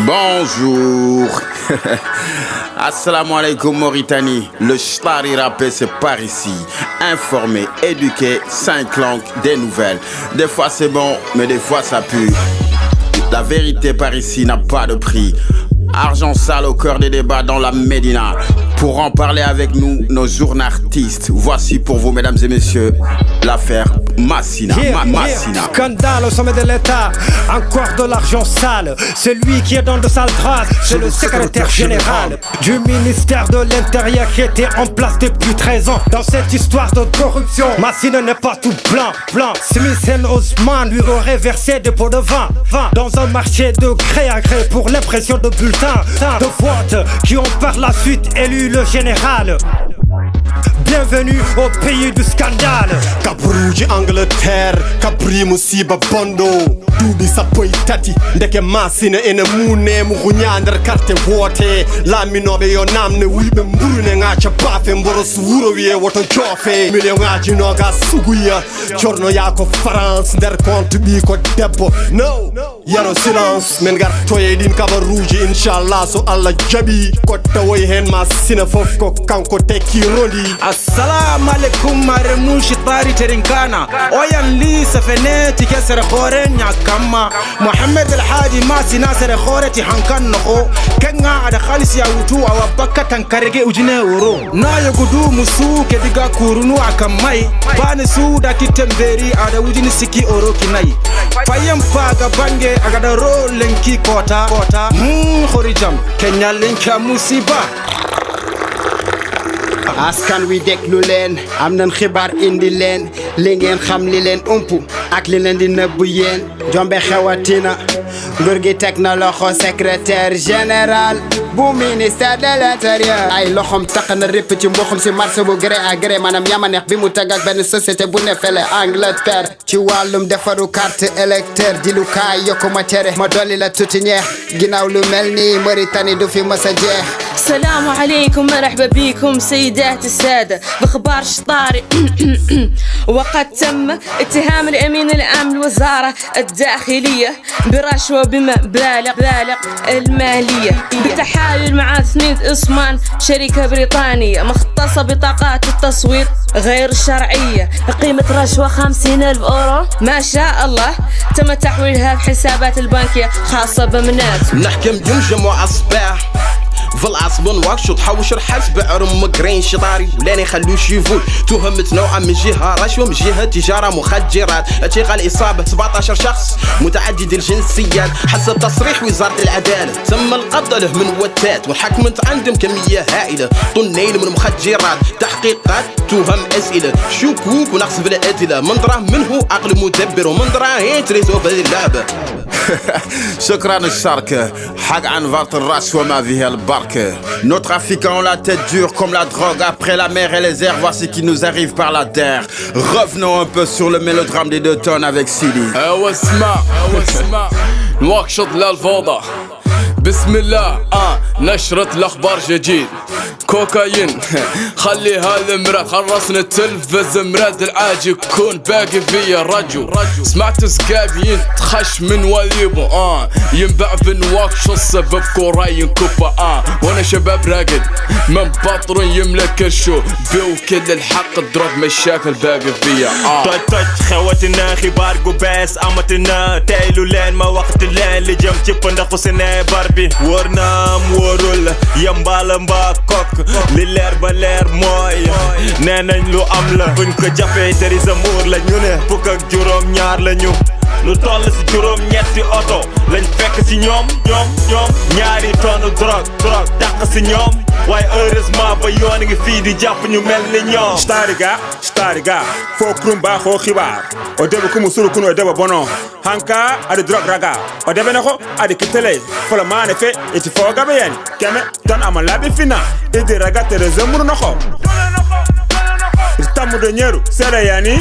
Bonjour. Assalamu alaikum Mauritanie. Le Shtari rappé c'est par ici. Informé, éduqué, 5 langues, des nouvelles. Des fois c'est bon, mais des fois ça pue. La vérité par ici n'a pas de prix. Argent sale au cœur des débats dans la Médina. Pour en parler avec nous, nos journalistes. Voici pour vous, mesdames et messieurs, l'affaire Massina. Massina. Scandale au sommet de l'État, encore de l'argent sale. Celui qui est dans de sales traces, c'est le secrétaire général du ministère de l'Intérieur qui était en place depuis 13 ans. Dans cette histoire de corruption, Massina n'est pas tout blanc. Smith & Osman lui aurait versé des pots de vin dans un marché de gré à gré pour l'impression de bulletins de vote qui ont par la suite élu le général. Bienvenue au pays du scandale. Kabruji Angleterre, kabri musiba bondo. Dubi sapoi tati, ndeke Massina ene mune mugunyandar karte wote. Laminobe yo namne wibe mburune ngacha bafe mboros wuro wiye woto jofe. Milio ngachi noga suguya, chorno yako France der compte bi ko debbo. No, yaro silence, men gar toye din kabaruji inshallah so Allah jabi. Ko tawoy hen Massina fof ko kanko teki rondi. Assalamu alaikum maremushi tari terinkana oyan li safeneti kesere khore nyakama Muhammad alhaji Massina sere khore ti hankan no kenga ada khalis ya wutu wa bakatan karege ujine uro na yagudu musu ke diga kurunu akamai bani su da kitemberi ada ujini siki oro kinai fayem paga bange agada ro lenki kota khorijam kenya lenka musiba. Askan wi déglu leen am nañ xibaar indi leen li ngeen xam li leen umpu ak li leen di nëbbu yéen jombe xewatina nguur gi teg na loxo secrétaire général bu ministère de l'intérieur ay loxom tax na répp ci mboxum si marché bu gré à gré maanaam yamaneex bi mu teg ak benn société bu ne fele Angleterre ci wàllum defaru carte électeur di lu kaay yokku ma tere ma dolli la tuuti ñeex ginnaaw lu mel ni Mauritanie du fi mës a jeex. السلام عليكم مرحبا بكم سيدات السادة بخبار شطاري. وقد تم اتهام الأمين العام للوزارة الداخلية برشوة بمبالغ المالية بالتحايل مع سميث أوسمان شركة بريطانية مختصة بطاقات التصويت غير شرعية قيمة رشوة 50,000 أورو. ما شاء الله تم تحويلها في حسابات البنكية خاصة بمنات. نحكم جمجم وأصباح في العصبون واكشط حوش الحسب عرم مقرين شطاري ولاني يخلوش يفوت تهمت نوعا من جهة رشوة من جهة تجارة مخدرات اتيق الإصابة 17 شخص متعدد الجنسيات حسب تصريح وزارة العدالة تم القبض له من وتات والحكمت عندهم كمية هائلة طنين من مخدرات تحقيقات تهم أسئلة شكوك ونقص في الأدلة من دراه منه عقل مدبر ومن دراه تريزو في اللعبة. شكرا الشركة حق عن فرط الرشوة ما فيها البركة. Nos trafiquants ont la tête dure comme la drogue. Après la mer et les airs, voici qui nous arrive par la terre. Revenons un peu sur le mélodrame des 2 tonnes avec Sidi. واسمع نواكشط للفوضى بسم الله نشرة الأخبار جديد كوكايين خلي هالمراد خلصنا التلفز مراد العاجي كون باقي فيا رجو سمعت سكابين تخش من وليبو ينبع في نواكش السبب كوراين كوبا وانا شباب راقد من بطر يملك الشو بيو كل الحق الدروب مشاكل باقي فيا طيب خواتنا خبار قباس امتنا تايلو لين ما وقت الليل اللي جم تشيبن دخو سنة باربي ورنام ورول يمبال مباكوك للير بالير موي نانن لو املا بنك جافي تري زمور لا ñune fuk ak juroom ñaar lañu lu toll ci juroom ñetti auto lañ fekk ci ñoom ñaari tonne drogue tak ci ñoom waaye heureusement ba yoon ngi fii di jàpp ñu mel ni ñoom stariga fo krum ba xoo xibaar o debe kumu suru kuno debe bono hanka adi drogue raga o debe nako adi kitele fola mane fe eti fo gabe yani keme don amalabi fina idi raga tere zemuru nako tamu de nyeru sere yani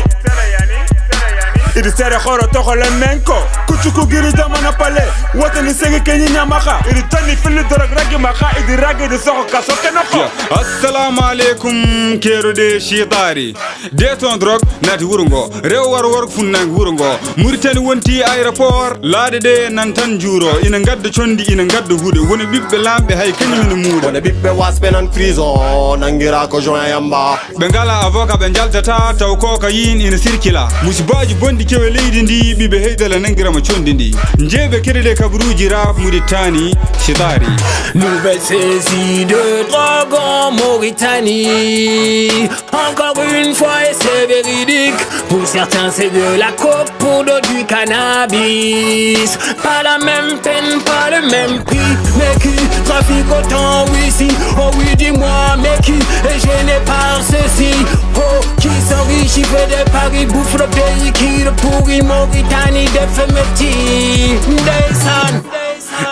idi sere khoro toko le menko kuchuku giri jamana pale wote ni sege kenyi nyamaka idi tani fili dorog ragi maka idi ragi di soko kasoke noko assalamu alaikum kero de shitari de ton drog nati wurungo rew war funnang wurungo Mauritanie wonti aéroport laade de nan tan juro ina gadda condi ina gadda hude woni bibbe lambe hay kanyum ni muuda woni bibbe wasbe nan prison nangira ko joint yamba be ngala avocat be jaltata taw ko ka yin ina circula musibaji bondi kewe leydi ndi bibe heydala nangira ma condi ndi njebe kedede kabruji rap Mauritanie shitari nouvelle saisie de drogue en Mauritanie encore une fois et c'est véridique pour certains c'est de la coke pour d'autres du cannabis pas la même peine pas le même prix mais qui trafique autant oui si oh oui dis-moi mais qui est gêné par ceci oh qui s'enrichit fait des paris bouffe le pays qui le pourrit Mauritanie des fermetines des sons.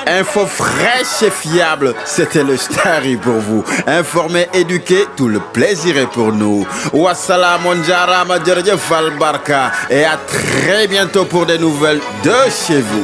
Info fraîche et fiable, c'était le Stari pour vous. Informé, éduqué, tout le plaisir est pour nous. Wassalam, onjarama, djerje falbarka. Et à très bientôt pour des nouvelles de chez vous.